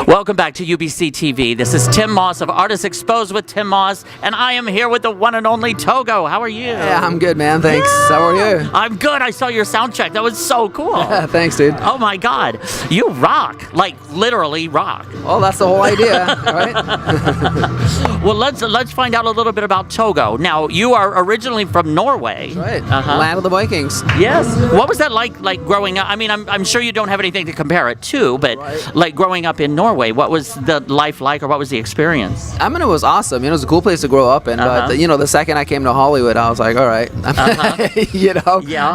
Welcome back to UBC-TV. This is Tim Moss of Artists Exposed with Tim Moss, and I am here with the one and only Toggo. How are you? Yeah, I'm good, man. Thanks. How are you? I'm good. I saw your sound check. That was so cool. Thanks, dude. Oh my God, you rock! Like literally rock. Well, that's the whole idea, right? Well, let's find out a little bit about Toggo. Now, you are originally from Norway. Right. Land of the Vikings. Yes. What was that like growing up? I mean, I'm sure you don't have anything to compare it to, but like growing up in Norway, what was the life like, or what was the experience? I mean, it was awesome. It was a cool place to grow up in. But the second I came to Hollywood, I was like, all right,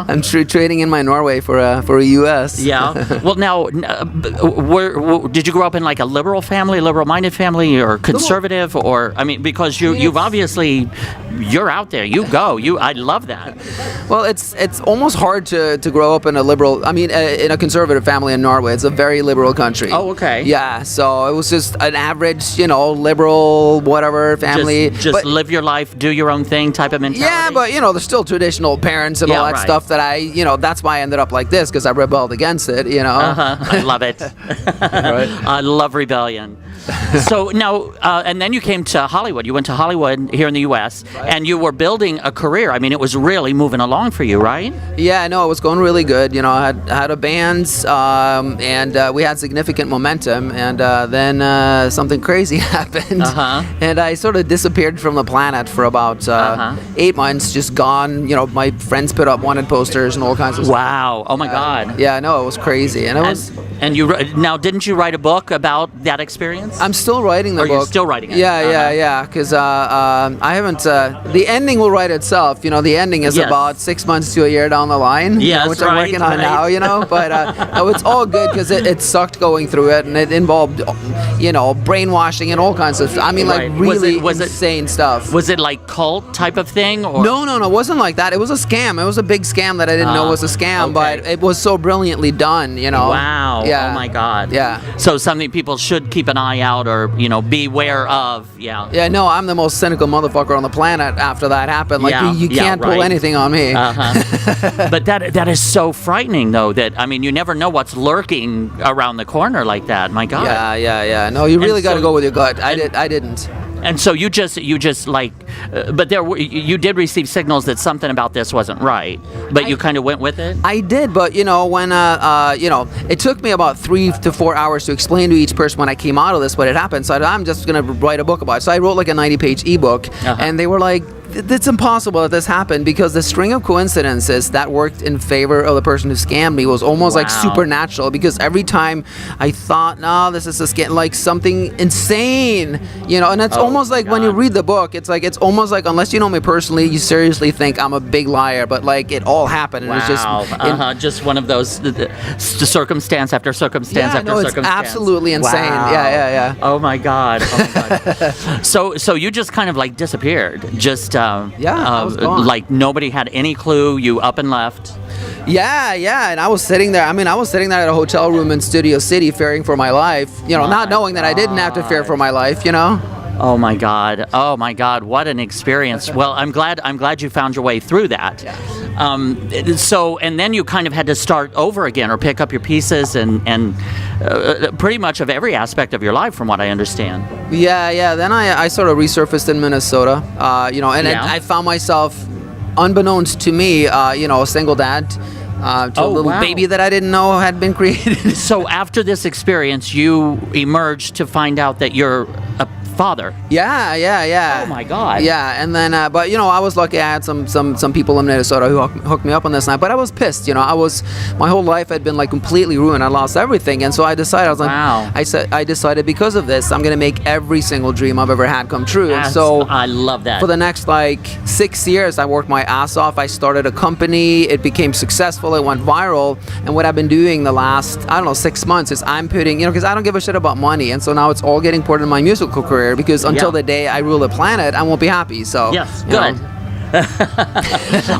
I'm trading in my Norway for a U.S. Yeah. Well, now, did you grow up in like a liberal family, liberal-minded family, or conservative, or I mean, because you've obviously you're out there. I love that. Well, it's almost hard to grow up in a liberal. I mean, in a conservative family in Norway. It's a very liberal country. Oh, okay. Yeah. So it was just an average, liberal, whatever family. Just live your life, do your own thing type of mentality. Yeah, but there's still traditional parents and all that stuff that that's why I ended up like this, because I rebelled against it. I love it. Right. I love rebellion. So now, and then you came to Hollywood. You went to Hollywood here in the U.S. and you were building a career. I mean, it was really moving along for you, right? Yeah, no, it was going really good. I had a band, and we had significant momentum. And then something crazy happened, and I sort of disappeared from the planet for about 8 months, just gone. My friends put up wanted posters and all kinds of stuff. Wow! Oh my God! Yeah, no, it was crazy, and it was. And now, didn't you write a book about that experience? I'm still writing the book. You're still writing it? Yeah. Because I haven't. The ending will write itself. The ending is about 6 months to a year down the line. Yes, which I'm working on now. But it's all good because it sucked going through it, and it involved, brainwashing and all kinds of. I mean, like really insane stuff. Was it like cult type of thing? Or? No, it wasn't like that. It was a scam. It was a big scam that I didn't know was a scam, but it was so brilliantly done. Wow. Yeah. Oh my God. Yeah. So something people should keep an eye out or, beware of. Yeah. Yeah, no, I'm the most cynical motherfucker on the planet after that happened. Like, you can't pull anything on me. But that is so frightening, though, that, I mean, you never know what's lurking around the corner like that. My God. Yeah. No, you really got to go with your gut. I didn't. And so you just like, but you did receive signals that something about this wasn't right, but you kind of went with it? I did, but when it took me about 3 to 4 hours to explain to each person when I came out of this what had happened. So I'm just going to write a book about it. So I wrote like a 90-page ebook, and they were like, it's impossible that this happened, because the string of coincidences that worked in favor of the person who scammed me was almost like supernatural, because every time I thought, no, this is a scam, like something insane, and it's almost like when you read the book, it's almost like, unless you know me personally, you seriously think I'm a big liar, but like it all happened. And it was just just one of those circumstance after circumstance after circumstance. It's absolutely insane. Wow. Yeah. Oh my God. So you just kind of like disappeared, just I was gone. like nobody had any clue. You up and left. Yeah, and I was sitting there. I mean, I was sitting there at a hotel room in Studio City, fearing for my life. Not knowing that I didn't have to fear for my life. Oh my God! What an experience. Well, I'm glad you found your way through that. So, and then you kind of had to start over again, or pick up your pieces, and pretty much of every aspect of your life, from what I understand. Yeah. Then I sort of resurfaced in Minnesota. I found myself, unbeknownst to me, a single dad. To a little baby that I didn't know had been created. So after this experience, you emerged to find out that you're a father. Yeah. Oh my God. Yeah, and then, but I was lucky. I had some people in Minnesota who hooked me up on this night. But I was pissed. My whole life had been like completely ruined. I lost everything, and so I decided. I decided because of this, I'm gonna make every single dream I've ever had come true. And so I love that. For the next like 6 years, I worked my ass off. I started a company. It became successful. It went viral. And what I've been doing the last 6 months is I'm putting, because I don't give a shit about money, and so now it's all getting poured in my musical career. Because until the day I rule the planet, I won't be happy. So yes, good.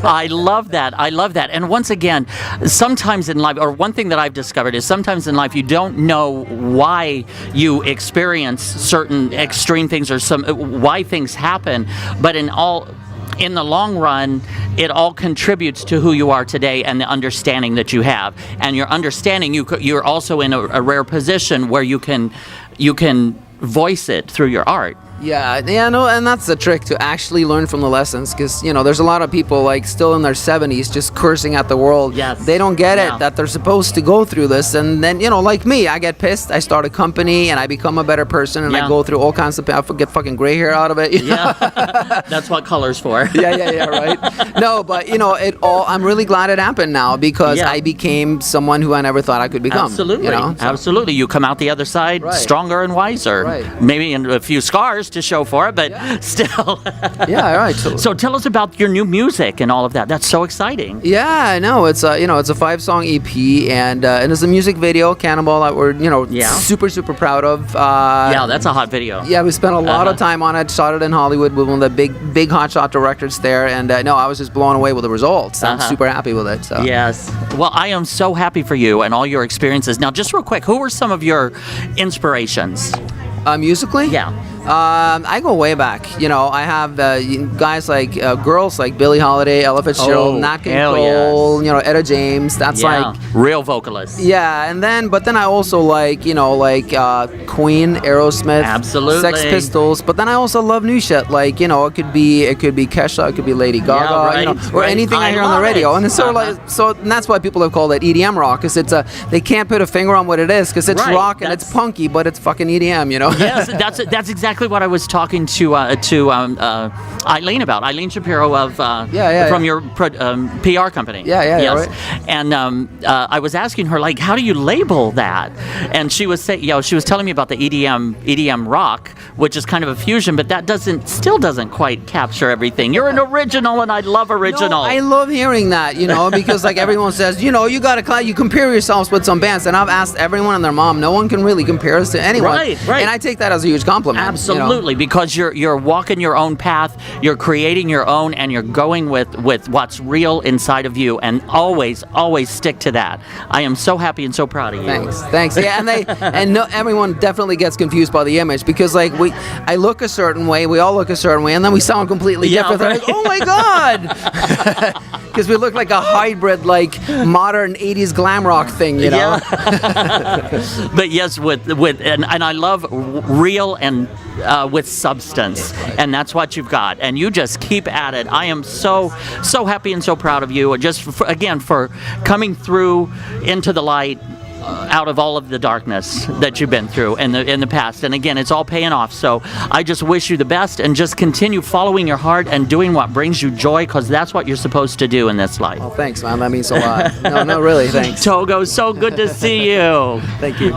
I love that. And once again, sometimes in life, or one thing that I've discovered is sometimes in life you don't know why you experience certain extreme things or why things happen, but in all in the long run, it all contributes to who you are today and the understanding that you have. And your understanding, you're also in a rare position where you can voice it through your art. Yeah, no, and that's the trick, to actually learn from the lessons, because there's a lot of people like still in their 70s just cursing at the world. Yes. They don't get Yeah. it, that they're supposed to go through this, and then like me, I get pissed, I start a company, and I become a better person, and Yeah. I go through all kinds of, I get fucking gray hair out of it. Yeah, that's what color's for. yeah, right. No, but I'm really glad it happened now, because Yeah. I became someone who I never thought I could become. Absolutely, So- absolutely. You come out the other side Right. stronger and wiser. Right. Maybe in a few scars to show for it, but still. Yeah, right. So tell us about your new music and all of that. That's so exciting. Yeah, no, it's a it's a 5-song EP, and it's a music video, Cannonball, that we're Yeah. super proud of. Yeah, that's a hot video. Yeah, we spent a lot of Uh-huh. time on it. Shot it in Hollywood with one of the big hotshot directors there, and no, I was just blown away with the results. I'm Uh-huh. super happy with it. So. Yes. Well, I am so happy for you and all your experiences. Now, just real quick, who were some of your inspirations? Musically? Yeah. I go way back. I have guys like girls like Billie Holiday, Ella Fitzgerald, Oh, Nat King hell Cole, Etta James. That's Yeah. like Real vocalists. yeah, but then I also like Queen, Aerosmith, Absolutely. Sex Pistols. But then I also love new shit, like it could be Kesha, it could be Lady Gaga, right, or right. anything I I hear on the love radio. it. And it's sort of Uh-huh. and that's why people have called it EDM rock, because they can't put a finger on what it is, because it's Right, rock and it's that's- punky, but it's fucking EDM, Yes, that's exactly what I was talking to Eileen about. Eileen Shapiro of from your PR company. Yeah, yes. right. And I was asking her, like, how do you label that? And she was saying, she was telling me about the EDM rock, which is kind of a fusion, but that still doesn't quite capture everything. You're an original, and I love original. No, I love hearing that, because like everyone says, you you compare yourselves with some bands, and I've asked everyone and their mom, no one can really compare us to anyone. Right. And I take that as a huge compliment. Absolutely, because you're walking your own path, you're creating your own, and you're going with what's real inside of you, and always stick to that. I am so happy and so proud of you. Thanks. Yeah, and no, everyone definitely gets confused by the image, because like I look a certain way, we all look a certain way, and then we sound completely different. They're Right. like, oh my god, because we look like a hybrid, like modern '80s glam rock thing, Yeah. But yes, and I love real and with substance, and that's what you've got, and you just keep at it. I am so happy and so proud of you, just for coming through into the light out of all of the darkness that you've been through in the past. And again, it's all paying off. So I just wish you the best, and just continue following your heart and doing what brings you joy, because that's what you're supposed to do in this life. Oh, thanks, man. That means a lot. No, really, thanks. Togo, so good to see you. Thank you.